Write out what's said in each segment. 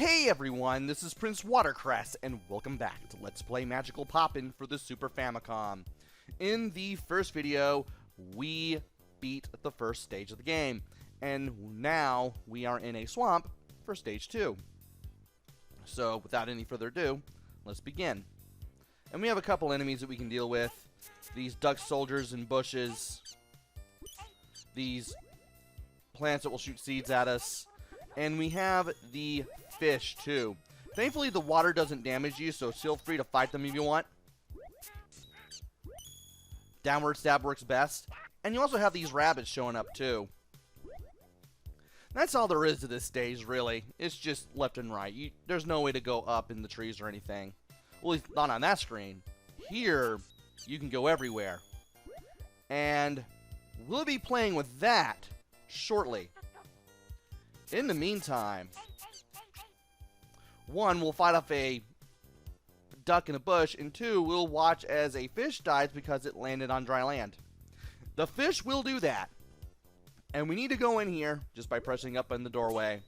Hey everyone, this is PrinceWatercress, and welcome back to Let's Play Magical Poppin' for the Super Famicom. In the first video, we beat the first stage of the game, and now we are in a swamp for stage 2. So, without any further ado, let's begin. And we have a couple enemies that we can deal with. These duck soldiers in bushes. These plants that will shoot seeds at us. And we have the fish, too. Thankfully, the water doesn't damage you, so feel free to fight them if you want. Downward stab works best. And you also have these rabbits showing up, too. That's all there is to this stage, really. It's just left and right. There's no way to go up in the trees or anything. Well, at least not on that screen. Here, you can go everywhere. And we'll be playing with that shortly. In the meantime, one, we'll fight off a duck in a bush, and two, we'll watch as a fish dies because it landed on dry land. The fish will do that. And we need to go in here just by pressing up in the doorway.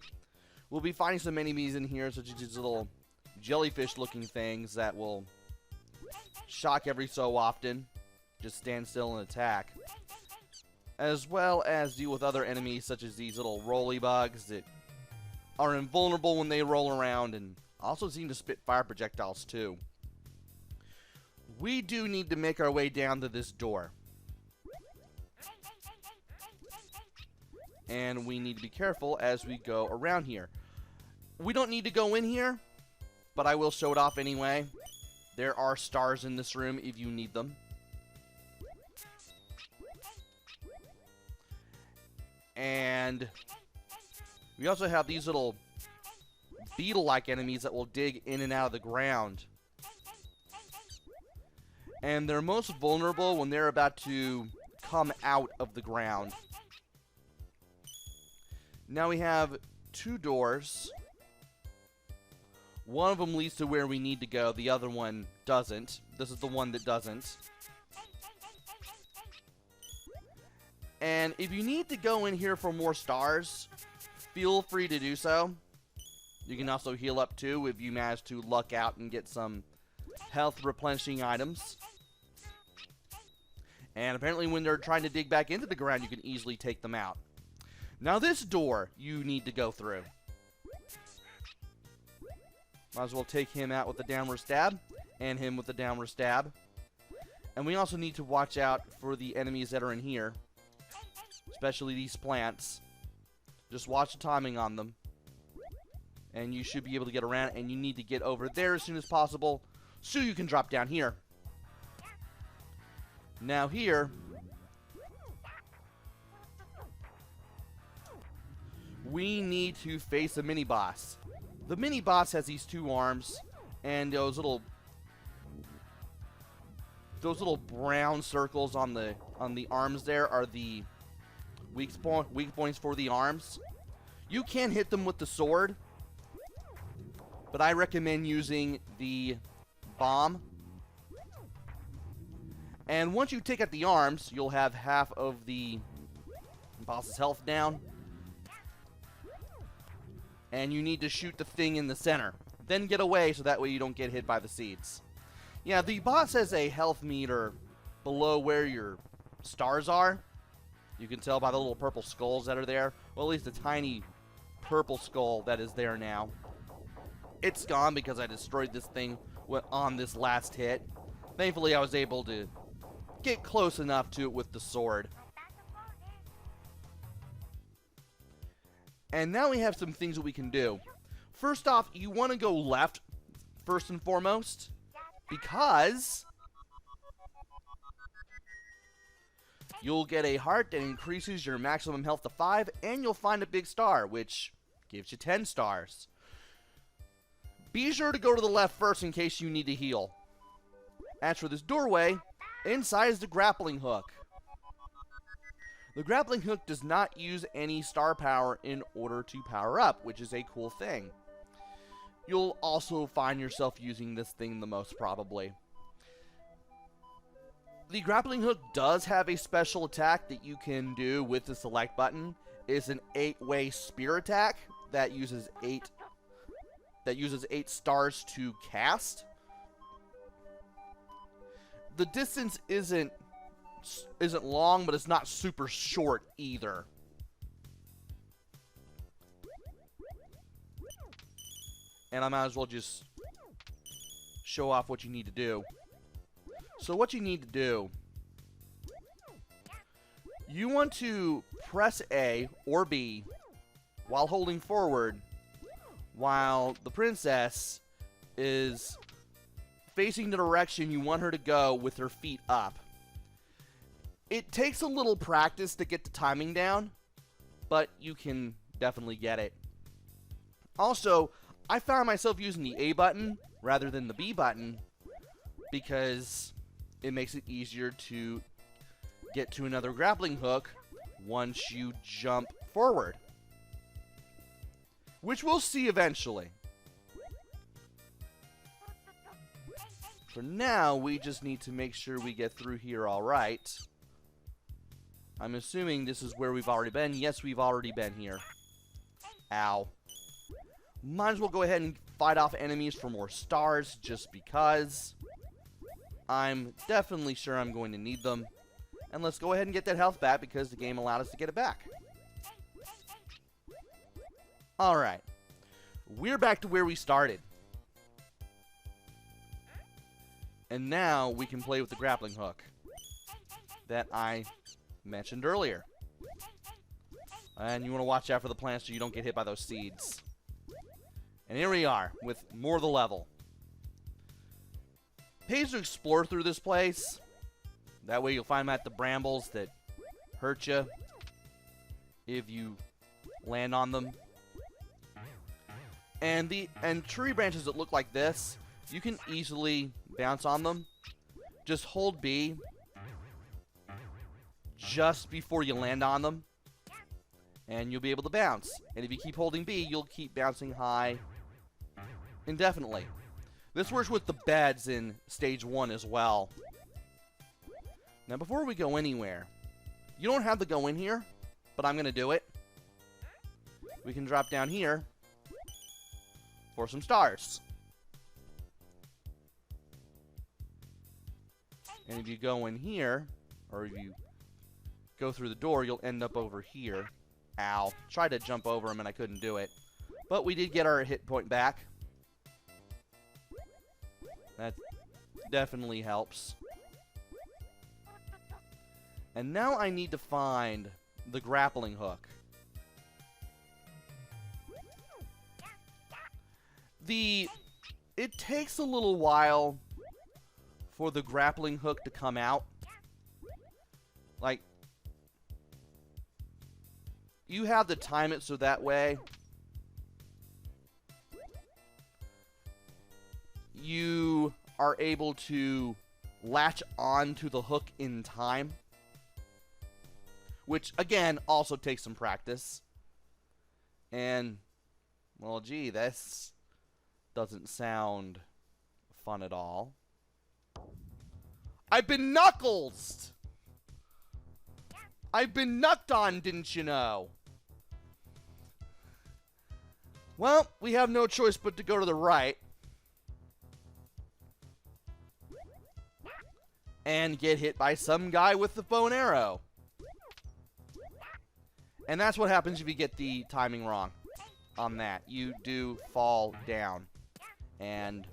We'll be finding some enemies in here, such as these little jellyfish-looking things that will shock every so often. Just stand still and attack. As well as deal with other enemies, such as these little roly bugs that are invulnerable when they roll around and also seem to spit fire projectiles too. We do need to make our way down to this door. And we need to be careful as we go around here. We don't need to go in here, but I will show it off anyway. There are stars in this room if you need them. And we also have these little beetle-like enemies that will dig in and out of the ground. And they're most vulnerable when they're about to come out of the ground. Now we have two doors. One of them leads to where we need to go. The other one doesn't. This is the one that doesn't. And if you need to go in here for more stars, feel free to do so. You can also heal up too if you manage to luck out and get some health replenishing items. And apparently when they're trying to dig back into the ground, you can easily take them out. Now this door you need to go through. Might as well take him out with the downward stab, and him with the downward stab. And we also need to watch out for the enemies that are in here. Especially these plants. Just watch the timing on them. And you should be able to get around, and you need to get over there as soon as possible so you can drop down here. Now here, we need to face a mini-boss. The mini-boss has these two arms, and those little brown circles on the arms there are the weak points for the arms. You can hit them with the sword, but I recommend using the bomb. And once you take out the arms, you'll have half of the boss's health down. And you need to shoot the thing in the center. Then get away so that way you don't get hit by the seeds. Yeah, the boss has a health meter below where your stars are. You can tell by the little purple skulls that are there. Well, at least a tiny purple skull that is there now. It's gone because I destroyed this thing on this last hit. Thankfully, I was able to get close enough to it with the sword. And now we have some things that we can do. First off, you want to go left, first and foremost, because you'll get a heart that increases your maximum health to 5, and you'll find a big star, which gives you 10 stars. Be sure to go to the left first in case you need to heal. As for this doorway, inside is the grappling hook. The grappling hook does not use any star power in order to power up, which is a cool thing. You'll also find yourself using this thing the most probably. The grappling hook does have a special attack that you can do with the select button. It's an 8-way spear attack that uses 8 that uses 8 stars to cast. The distance isn't long, but it's not super short either. And I might as well just show off what you need to do. So what you need to do, you want to press A or B while holding forward, while the princess is facing the direction you want her to go with her feet up. It takes a little practice to get the timing down, but you can definitely get it. Also, I found myself using the A button rather than the B button because it makes it easier to get to another grappling hook once you jump forward, which we'll see eventually. For now, we just need to make sure we get through here all right. I'm assuming this is where we've already been. Yes, we've already been here. Ow. Might as well go ahead and fight off enemies for more stars just because. I'm definitely sure I'm going to need them. And let's go ahead and get that health back because the game allowed us to get it back. Alright. We're back to where we started. And now we can play with the grappling hook that I mentioned earlier. And you want to watch out for the plants so you don't get hit by those seeds. And here we are with more of the level. Pays to explore through this place. That way you'll find the brambles that hurt you if you land on them. And tree branches that look like this, you can easily bounce on them. Just hold B just before you land on them, and you'll be able to bounce. And if you keep holding B, you'll keep bouncing high indefinitely. This works with the beds in Stage 1 as well. Now, before we go anywhere, you don't have to go in here, but I'm going to do it. We can drop down here for some stars. And if you go in here, or if you go through the door, you'll end up over here. Ow. Tried to jump over him and I couldn't do it. But we did get our hit point back. That definitely helps. And now I need to find the grappling hook. It takes a little while for the grappling hook to come out. Like, you have to time it so that way you are able to latch on to the hook in time, which again also takes some practice. And well, gee, this doesn't sound fun at all. I've been knuckled! I've been knucked on, didn't you know? Well, we have no choice but to go to the right. And get hit by some guy with the bow and arrow. And that's what happens if you get the timing wrong on that. You do fall down. And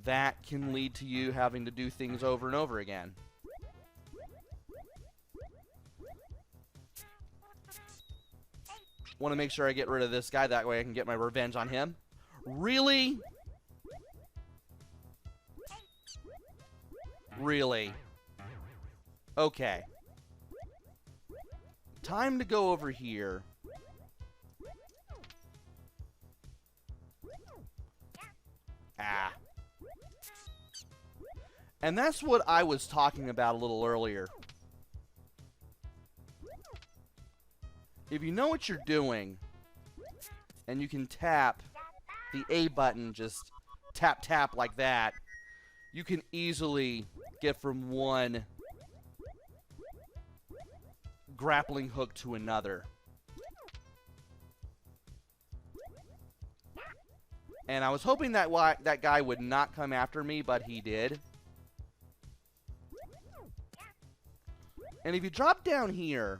that can lead to you having to do things over and over again. Want to make sure I get rid of this guy. That way I can get my revenge on him. Really? Really? Okay. Time to go over here. Ah. And that's what I was talking about a little earlier. If you know what you're doing, and you can tap the A button, just tap tap like that, you can easily get from one grappling hook to another. And I was hoping that that guy would not come after me, but he did. And if you drop down here,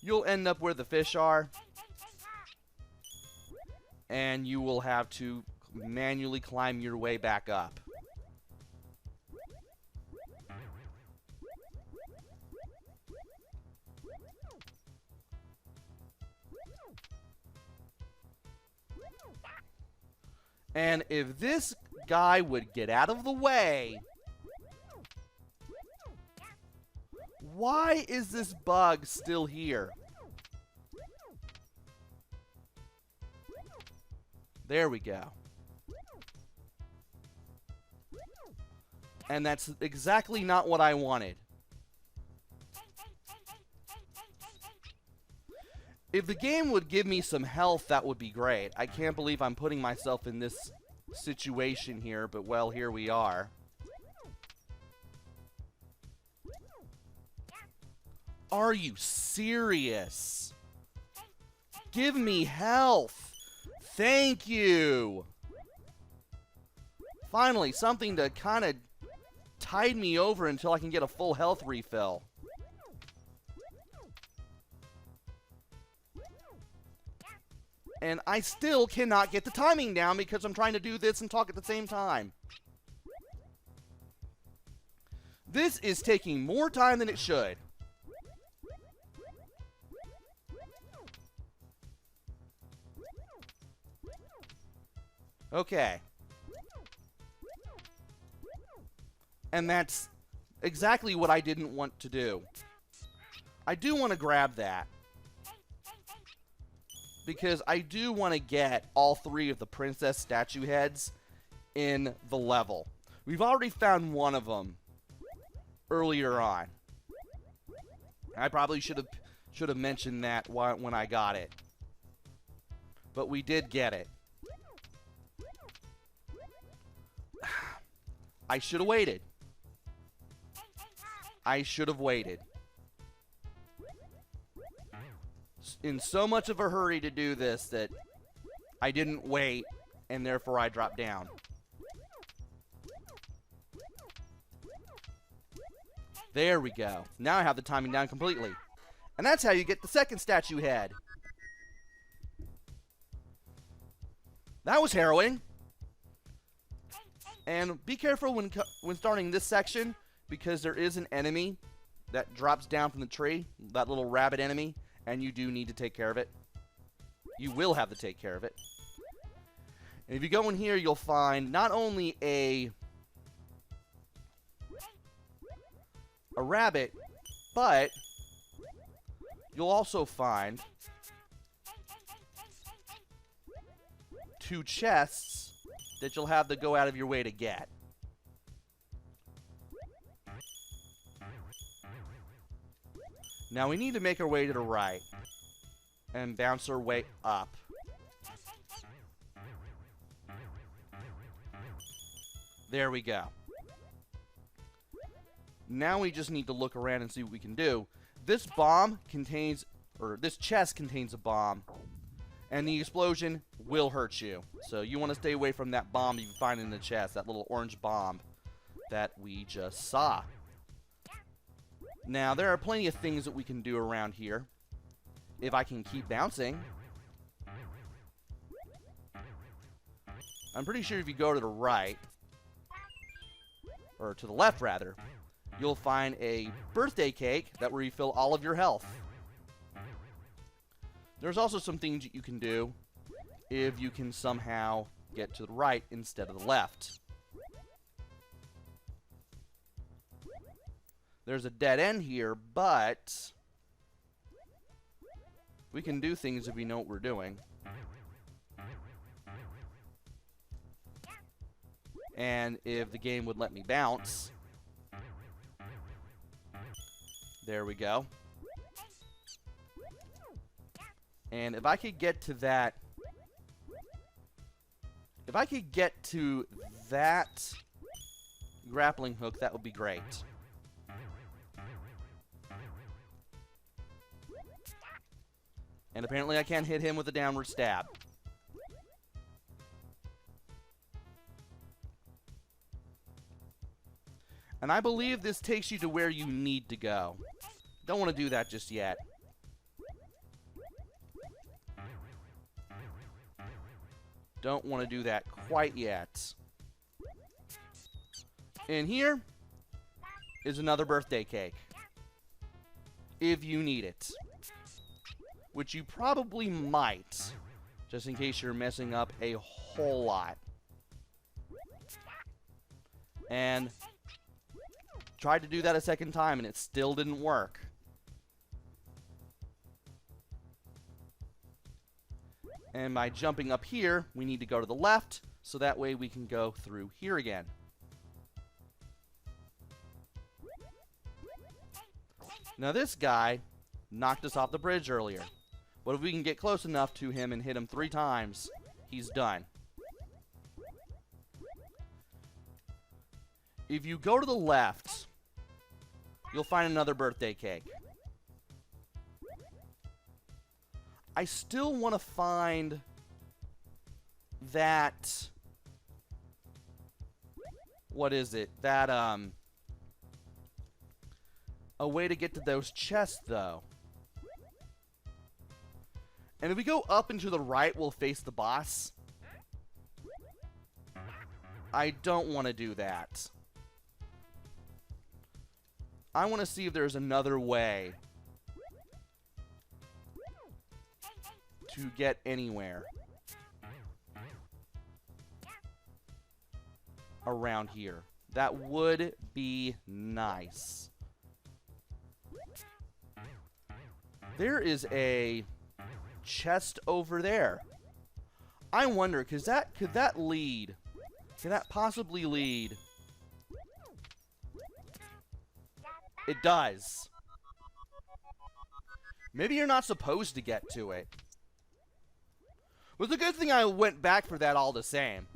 you'll end up where the fish are. And you will have to manually climb your way back up. And if this guy would get out of the way... Why is this bug still here? There we go. And that's exactly not what I wanted. If the game would give me some health, that would be great. I can't believe I'm putting myself in this situation here, but well, here we are. Are you serious? Give me health. Thank you. Finally, something to kind of tide me over until I can get a full health refill. And I still cannot get the timing down because I'm trying to do this and talk at the same time. This is taking more time than it should. Okay. And that's exactly what I didn't want to do. I do want to grab that. Because I do want to get all 3 of the princess statue heads in the level. We've already found one of them earlier on. I probably should have mentioned that when I got it. But we did get it. I should have waited. I should have waited. In so much of a hurry to do this that I didn't wait, and therefore I dropped down. There we go. Now I have the timing down completely. And that's how you get the second statue head. That was harrowing. And be careful when starting this section, because there is an enemy that drops down from the tree, that little rabbit enemy, and you do need to take care of it. You will have to take care of it. And if you go in here, you'll find not only a rabbit, but you'll also find 2 chests that you'll have to go out of your way to get. Now we need to make our way to the right and bounce our way up. There we go. Now we just need to look around and see what we can do. This bomb contains, or this chest contains a bomb, and the explosion will hurt you. So you want to stay away from that bomb you find in the chest, that little orange bomb that we just saw. Now, there are plenty of things that we can do around here. If I can keep bouncing. I'm pretty sure if you go to the right, or to the left rather, you'll find a birthday cake that will refill all of your health. There's also some things that you can do if you can somehow get to the right instead of the left. There's a dead end here, but we can do things if we know what we're doing. And if the game would let me bounce. There we go. And if I could get to that... If I could get to that grappling hook, that would be great. And apparently I can't hit him with a downward stab. And I believe this takes you to where you need to go. Don't want to do that just yet. Don't want to do that quite yet. And here is another birthday cake. If you need it. Which you probably might. Just in case you're messing up a whole lot. And tried to do that a second time and it still didn't work. And by jumping up here, we need to go to the left, so that way we can go through here again. Now this guy knocked us off the bridge earlier. But if we can get close enough to him and hit him 3 times, he's done. If you go to the left, you'll find another birthday cake. I still want to find that... What is it? That, a way to get to those chests, though. And if we go up and to the right, we'll face the boss. I don't want to do that. I want to see if there's another way to get anywhere around here. That would be nice. There is a chest over there. I wonder, could that lead? Could that possibly lead? It does. Maybe you're not supposed to get to it. It was a good thing I went back for that all the same.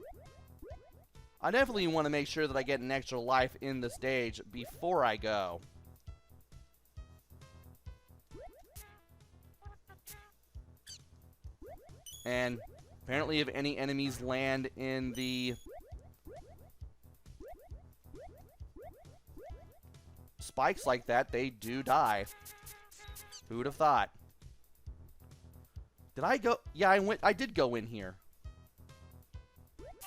I definitely want to make sure that I get an extra life in the stage before I go. And apparently if any enemies land in the spikes like that, they do die. Who would have thought? Did I go? Yeah, I did go in here.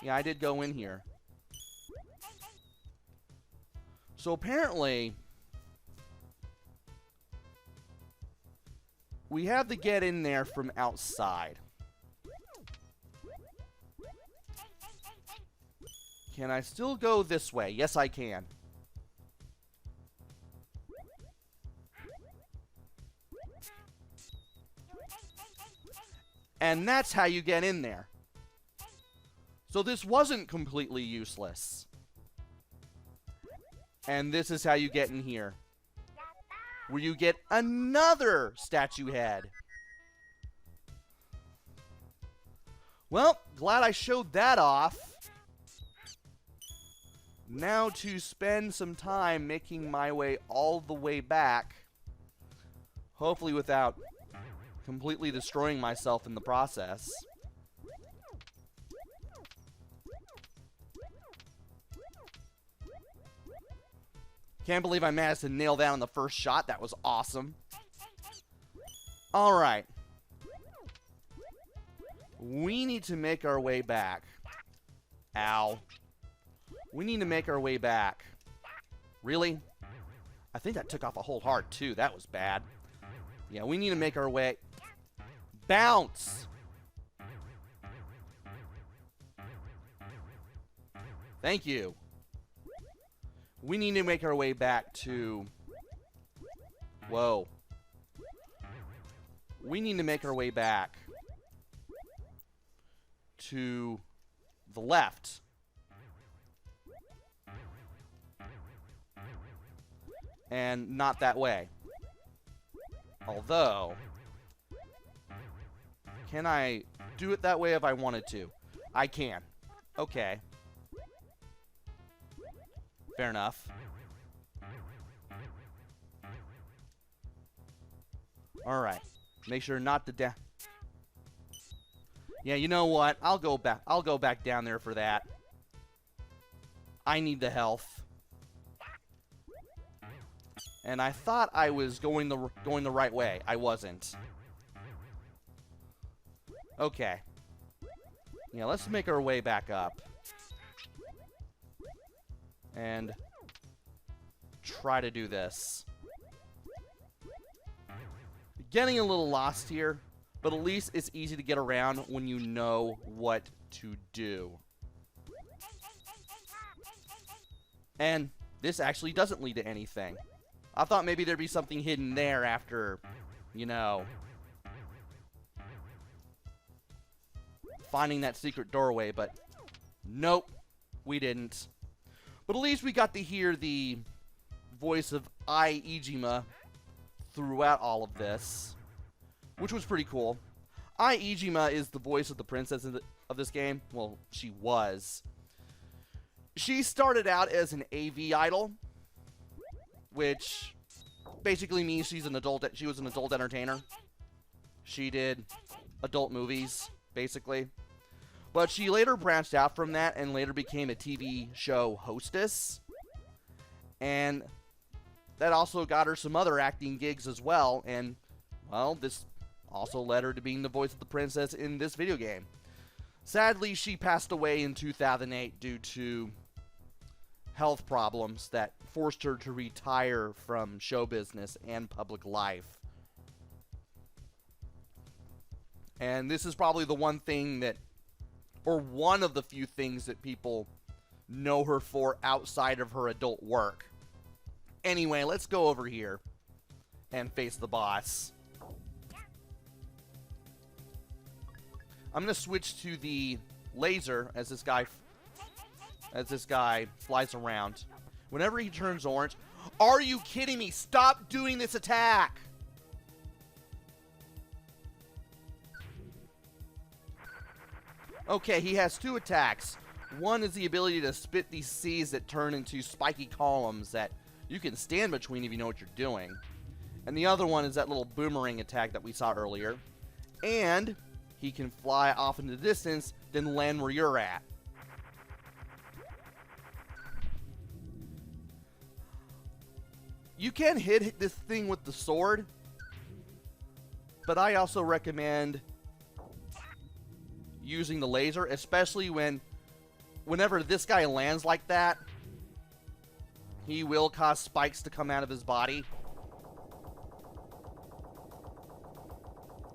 Yeah, I did go in here. So apparently we have to get in there from outside. Can I still go this way? Yes, I can. And that's how you get in there. So this wasn't completely useless. And this is how you get in here. Where you get another statue head. Well, glad I showed that off. Now to spend some time making my way all the way back. Hopefully without completely destroying myself in the process. Can't believe I managed to nail that on the first shot. That was awesome. Alright. We need to make our way back. Ow. We need to make our way back. Really? I think that took off a whole heart, too. That was bad. Yeah, we need to make our way... Bounce! Thank you. We need to make our way back to... Whoa. We need to make our way back to the left. And not that way. Although, can I do it that way if I wanted to? I can. Okay. Fair enough. Alright. Make sure not to down. Yeah, you know what? I'll go back down there for that. I need the health. And I thought I was going the right way. I wasn't. Okay. Yeah, let's make our way back up. And try to do this. Getting a little lost here, but at least it's easy to get around when you know what to do. And this actually doesn't lead to anything. I thought maybe there'd be something hidden there after, you know, finding that secret doorway, but nope, we didn't. But at least we got to hear the voice of Ijima throughout all of this, which was pretty cool. Ijima is the voice of the princess of this game. Well, she was. She started out as an AV idol, which basically means she was an adult entertainer. She did adult movies, basically. But she later branched out from that and later became a TV show hostess. And that also got her some other acting gigs as well. And, well, this also led her to being the voice of the princess in this video game. Sadly, she passed away in 2008 due to health problems that forced her to retire from show business and public life. And this is probably the one thing that, or one of the few things that people know her for outside of her adult work. Anyway, let's go over here and face the boss. I'm going to switch to the laser as this guy flies around. Whenever he turns orange... Are you kidding me? Stop doing this attack! Okay, he has two attacks. One is the ability to spit these seeds that turn into spiky columns that you can stand between if you know what you're doing. And the other one is that little boomerang attack that we saw earlier. And he can fly off into the distance, then land where you're at. You can hit this thing with the sword, but I also recommend using the laser, especially whenever this guy lands like that, he will cause spikes to come out of his body.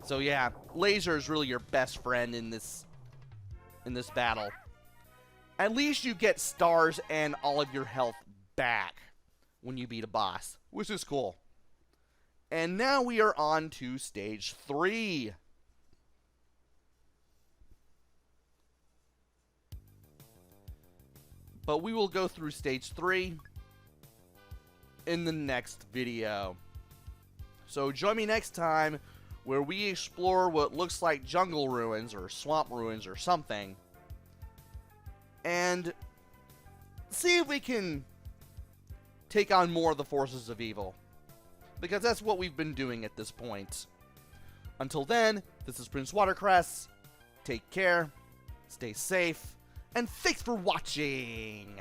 So yeah, laser is really your best friend in this battle. At least you get stars and all of your health back when you beat a boss, which is cool. And now we are on to stage 3. But we will go through stage 3 in the next video. So join me next time where we explore what looks like jungle ruins or swamp ruins or something. And see if we can take on more of the forces of evil. Because that's what we've been doing at this point. Until then, this is PrinceWatercress. Take care, stay safe, and thanks for watching!